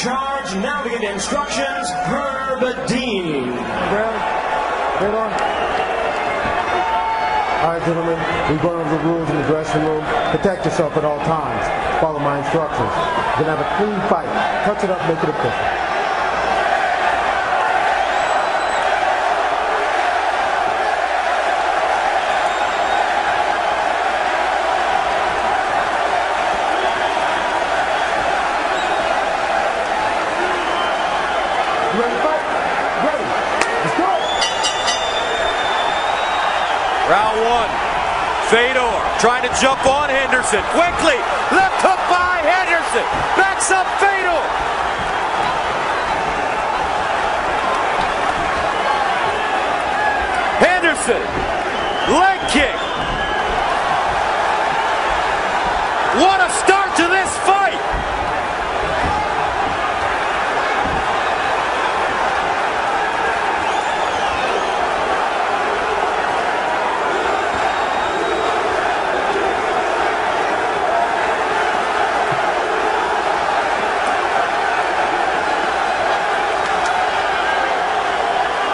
charge, now to get instructions per the dean. All right, gentlemen, we've gone over the rules in the dressing room. Protect yourself at all times. Follow my instructions. We're going to have a clean fight. Touch it up, make it official. You ready to fight? Ready. Let's go. Round one. Fedor trying to jump on Henderson. Quickly. Left hook by Henderson. Backs up Fedor. Henderson. Leg kick. What a start to this fight.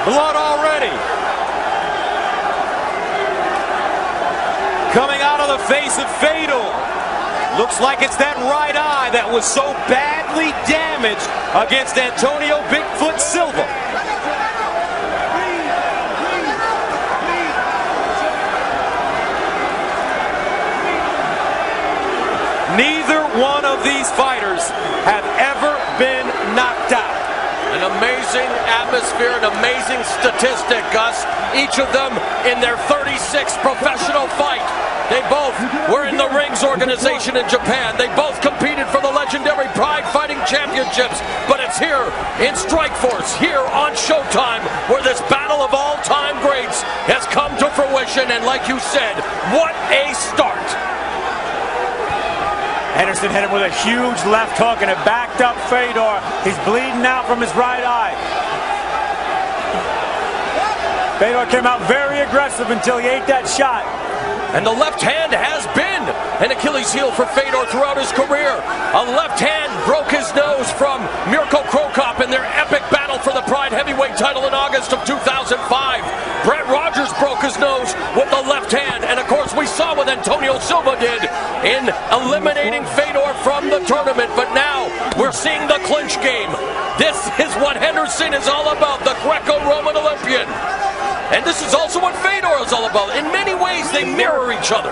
Blood already. Coming out of the face of Fedor. Looks like it's that right eye that was so badly damaged against Antonio Bigfoot Silva. Neither one of these fighters have ever been knocked out. An amazing atmosphere, an amazing statistic, Gus. Each of them in their 36th professional fight. They both were in the Rings organization in Japan. They both competed for the legendary Pride Fighting Championships. But it's here in Strikeforce, here on Showtime, where this battle of all-time greats has come to fruition. And like you said, what a start. Henderson hit him with a huge left hook and it backed up Fedor. He's bleeding out from his right eye. Fedor came out very aggressive until he ate that shot. And the left hand has been an Achilles heel for Fedor throughout his career. A left hand broke his nose from Mirko Krokop in their epic battle for the Pride Heavyweight title in August of 2005. Brett Rogers broke his nose with the left hand. And of course we saw what Antonio Silva did in eliminating Fedor from the tournament. But now we're seeing the clinch game. This is what Henderson is all about, the Greco-Roman Olympian. And this is also what Fedor is all about. In many ways, they mirror each other.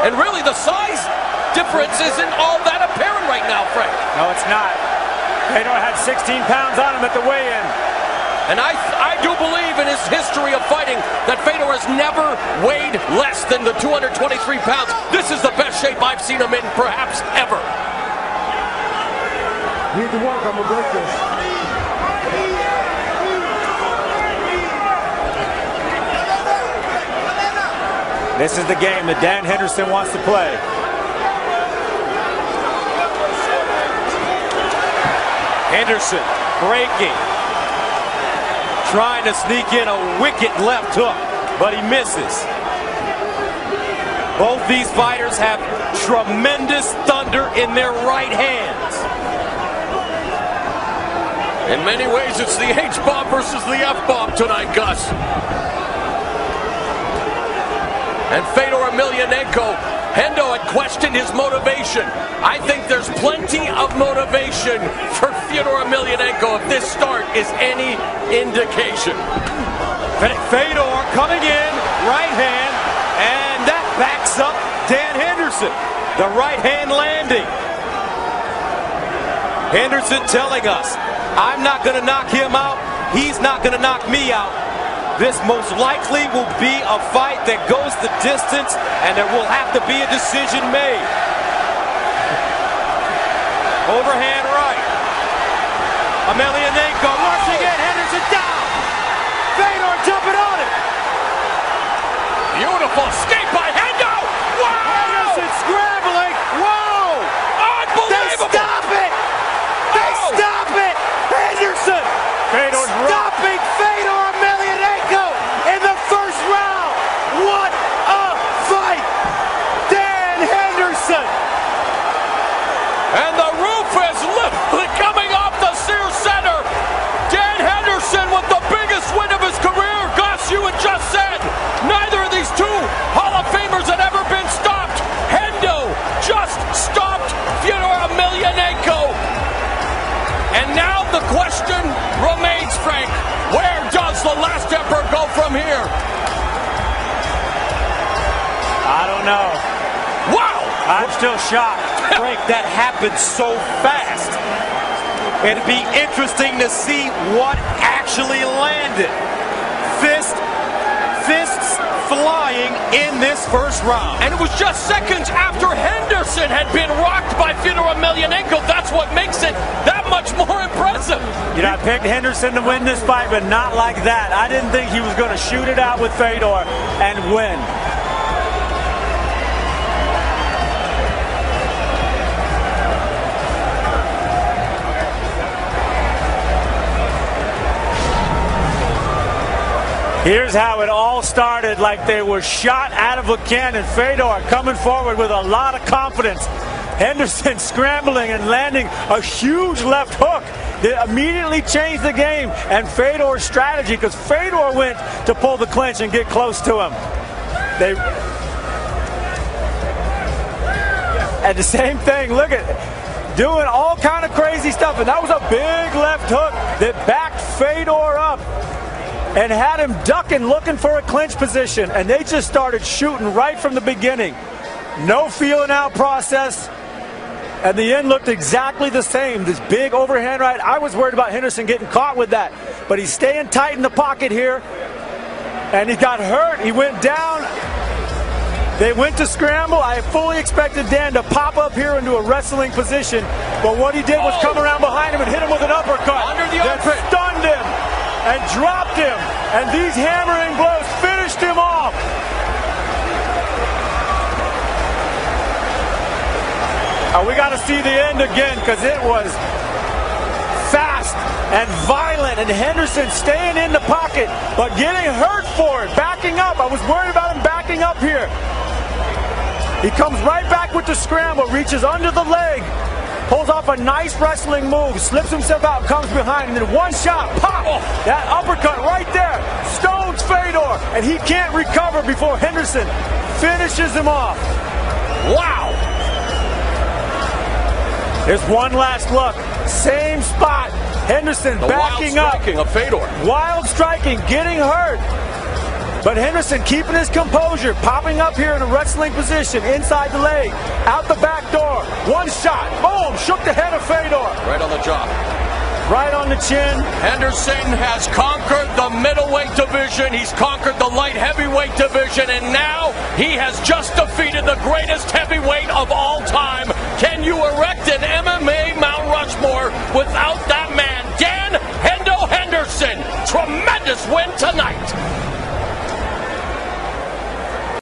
And really, the size difference isn't all that apparent right now, Frank. No, it's not. Fedor had 16 pounds on him at the weigh-in. And I do believe in his history of fighting that Fedor has never weighed less than the 223 pounds. This is the best shape I've seen him in, perhaps, ever. Need to work. I'm going to break this. This is the game that Dan Henderson wants to play. Henderson breaking. Trying to sneak in a wicked left hook, but he misses. Both these fighters have tremendous thunder in their right hands. In many ways, it's the H-bomb versus the F-bomb tonight, Gus. And Fedor Emelianenko, Hendo had questioned his motivation. I think there's plenty of motivation for Fedor Emelianenko if this start is any indication. Fedor coming in, right hand, and that backs up Dan Henderson. The right hand landing. Henderson telling us, I'm not going to knock him out. He's not going to knock me out. This most likely will be a fight that goes the distance, and there will have to be a decision made. Overhand right. Emelianenko rushing in, Henderson down. Fedor jumping on it. Beautiful escape by Hendo. Wow! Henderson scrambling. Whoa! Unbelievable! They stop it! They stop it! Henderson! Fedor's stopping Fedor Emelianenko in the first round. What a fight! Dan Henderson from here? I don't know. Wow! I'm still shocked. Frank, that happened so fast. It'd be interesting to see what actually landed. Fists flying in this first round. And it was just seconds after Henderson had been rocked by Fedor Emelianenko. That's what makes it that much more impressive. You know, I picked Henderson to win this fight, but not like that. I didn't think he was going to shoot it out with Fedor and win. Here's how it all started, like they were shot out of a cannon. Fedor coming forward with a lot of confidence. Henderson scrambling and landing a huge left hook that immediately changed the game and Fedor's strategy, because Fedor went to pull the clinch and get close to him. And the same thing, look at doing all kind of crazy stuff, and that was a big left hook that backed Fedor up and had him ducking, looking for a clinch position, and they just started shooting right from the beginning. No feeling out process, and the end looked exactly the same. This big overhand right. I was worried about Henderson getting caught with that, but he's staying tight in the pocket here, and he got hurt. He went down. They went to scramble. I fully expected Dan to pop up here into a wrestling position, but what he did was come around behind him and hit him with an uppercut. Under the that armpit. Stunned him and dropped him, and these hammering blows finished him off. We got to see the end again, because it was fast and violent, and Henderson staying in the pocket but getting hurt for it, backing up. I was worried about him backing up here. He comes right back with the scramble, reaches under the leg, pulls off a nice wrestling move, slips himself out, comes behind, and then one shot, pop! That uppercut right there stones Fedor, and he can't recover before Henderson finishes him off. Wow! There's one last look. Same spot. Henderson backing up. Wild striking of Fedor. Wild striking, getting hurt. But Henderson keeping his composure, popping up here in a wrestling position, inside the leg, out the back door. One shot, boom, shook the head of Fedor. Right on the jaw. Right on the chin. Henderson has conquered the middleweight division. He's conquered the light heavyweight division. And now he has just defeated the greatest heavyweight of all time,